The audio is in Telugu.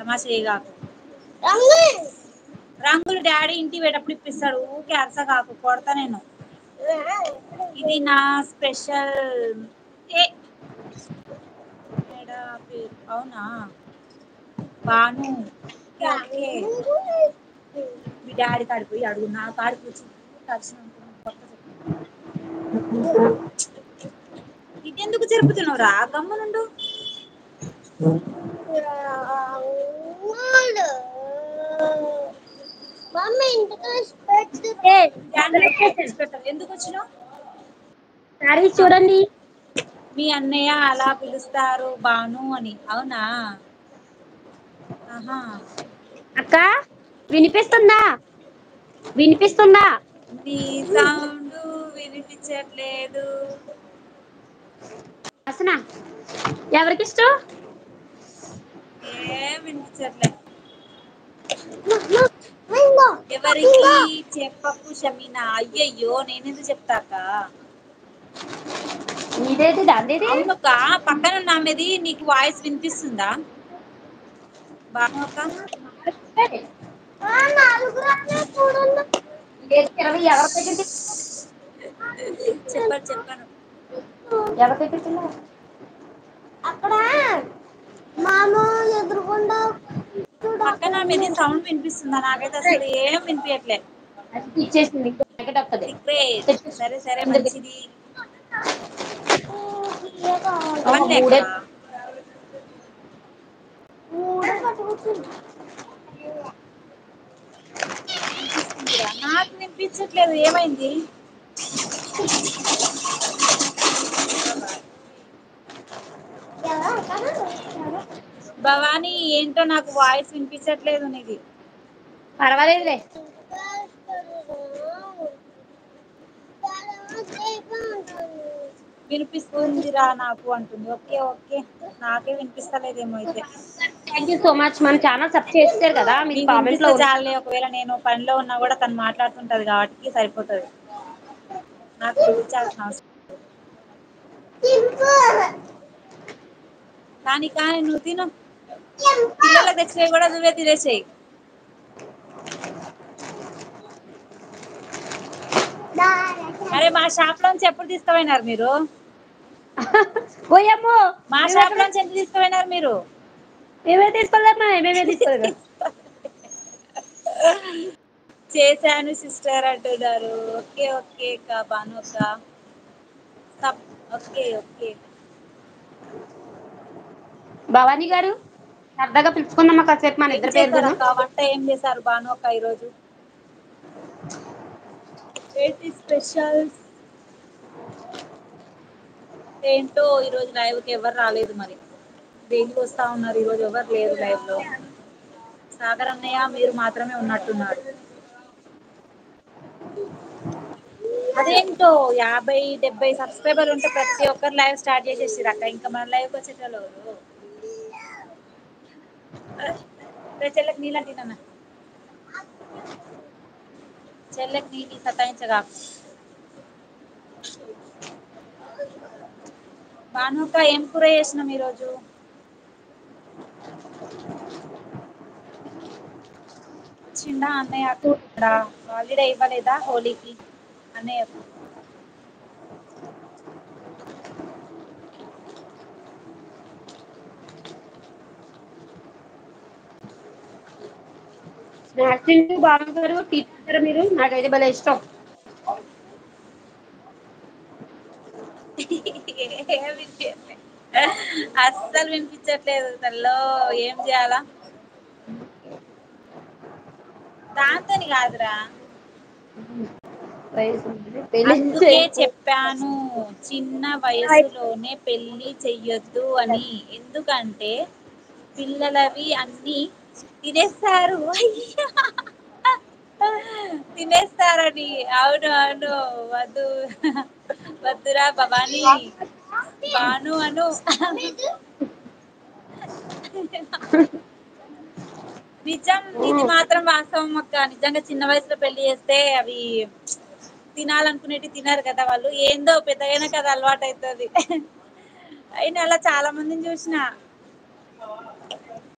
తమాషా చేయగాకు. రంగులు డాడీ ఇంటికి పోయేటప్పుడు ఇప్పిస్తాడు. ఊకే అరస కాకు, కొడతా నేను. ఇది నా స్పెషల్. ఏ మేడా పేరు అవునా బాను. ఓకే మీ డాడీ కాడికి పోయి అడుగు. నా కాడికి వచ్చి ఇటెందుకు జరుపుతున్నావురా, గమ్మునుండు. ఎందుకు వచ్చినావు? సారీ చూడండి. మీ అన్నయ్య అలా పిలుస్తారు బాను అని, అవునా? ఆహా. అక్క వినిపిస్తుందా? వినిపిస్తుందా? నీ సౌండ్ వినిపించట్లేదు. అసనా ఎవరికి ఇష్టం? ఏం వినిపించట్లే. ఎవరికి చెప్పకు షమీనా. అయ్యయ్యో నేనెందుకు చెప్తాక్క. నీదేది దాందేది. అవునక్క, పక్కన ఉన్నామెది నీకు వాయిస్ వినిపిస్తుందా? బాను అక్క. చెప్పను చెప్పను. ఎవరి దగ్గరికి అక్కడ మామ ఎదురుగుండా పక్కన మీది సౌండ్ వినిపిస్తుందా? నాకైతే అసలు ఏం వినిపియట్లే. ఇచ్చేసింది ఇంకో ప్యాకెట్ వస్తది. సీక్రెట్. సరే సరే మంచిది. ఓహో వన్ మూడే. లేక వినిపిస్తుందిరా, నాకు వినిపించట్లేదు ఏమైంది? భవానీ ఏంటో నాకు వాయిస్ వినిపించట్లేదు నీది. పర్వాలేదులే. వినిపిస్తుందిరా నాకు అంటుంది. ఓకే ఓకే, నాకే వినిపిస్తలేదేమో అయితే. Thank you so much. మన ఛానల్ సబ్ చేస్తారు కదా, మీరు నీకు కామెంట్ లో వినిపిస్తే చాలులే. ఒకవేళ నేను పనిలో ఉన్నా కూడా తను మాట్లాడుతుంటది కాబట్టి సరిపోతది. నాకు వినిపించాల్సిన అవసరం. కానీ కానీ నువ్వు తిను. పిల్లలకు తెచ్చినవి కూడా నువ్వే తినేసేయి. అరే మా షాప్ లోంచి ఎప్పుడు తీసుకుపోయినారు మీరు? ఓయమ్మో మా షాప్ లోంచి ఎందుకు తీసుకుపోయినారు మీరు? మేమే తీసుకోలేమా, మేమే తీసుకోలేదు. చేశాను సిస్టర్ అంటున్నారు. ఓకే ఓకే అక్క బాను అక్క. Okay okay. భవానీ గారు సరదాగా పిలుచుకుందామా కాసేపు మన ఏం ఇద్దరి చేశారు పేరుగును. అక్క? వంట ఏం చేశారు బాను అక్క ఈరోజు? ఏంటి స్పెషల్స్? ఏంటో ఈరోజు లైవ్ కి ఎవరు రాలేదు మరి. దేనికి వస్తా ఉన్నారు ఈరోజు? ఎవరు లేరు లైవ్ లో. సాగర్ అన్నయ్య మీరు మాత్రమే ఉన్నట్టున్నారు. అదేంటో 50-70 సబ్స్క్రైబర్లు ఉంటే ప్రతి ఒక్కరు లైవ్ స్టార్ట్ చేసేసిర్రు అక్క. ఇంకా మన లైవ్ కి వచ్చేటోళ్ళు ఎవరు? చెల్లెకి నీళ్ళు తినన్నా. చెల్లెకి నీళ్ళు సతాయించగాకు. బాను అక్క ఏం కూర చేసినావు ఈరోజు? వచ్చిండా అన్నయ్య అక్కడ? హాలిడే ఇవ్వలేదా హోలీకి అన్నయ్యకు? స్నాక్స్ తింటూ బాగుంటారు. టీ తాగుతారా మీరు? నాకైతే భలే ఇష్టం. ఏం వినిపియట్లే, అస్సలు వినిపించట్లేదు తల్లో. ఏం చేయాలా? దాంతోని కాదురా. పెళ్లి అందుకే చేసుకో. చెప్పాను చిన్న వయసులోనే పెళ్లి చెయ్యొద్దు అని. ఎందుకంటే పిల్లలవి అన్ని తినేస్తారు. అయ్యా తినేస్తారని. అవును అవును. వద్దు వద్దురా భవాని. బాను అను. నిజం, ఇది మాత్రం వాస్తవం అక్క. నిజంగా చిన్న వయసులో పెళ్లి చేస్తే అవి తినాలనుకునేటివి తినరు కదా వాళ్ళు. ఏందో పెద్దగైనాక అది అలవాటు అవుతుంది. అయినా అలా చాలా మందిని చూసిన.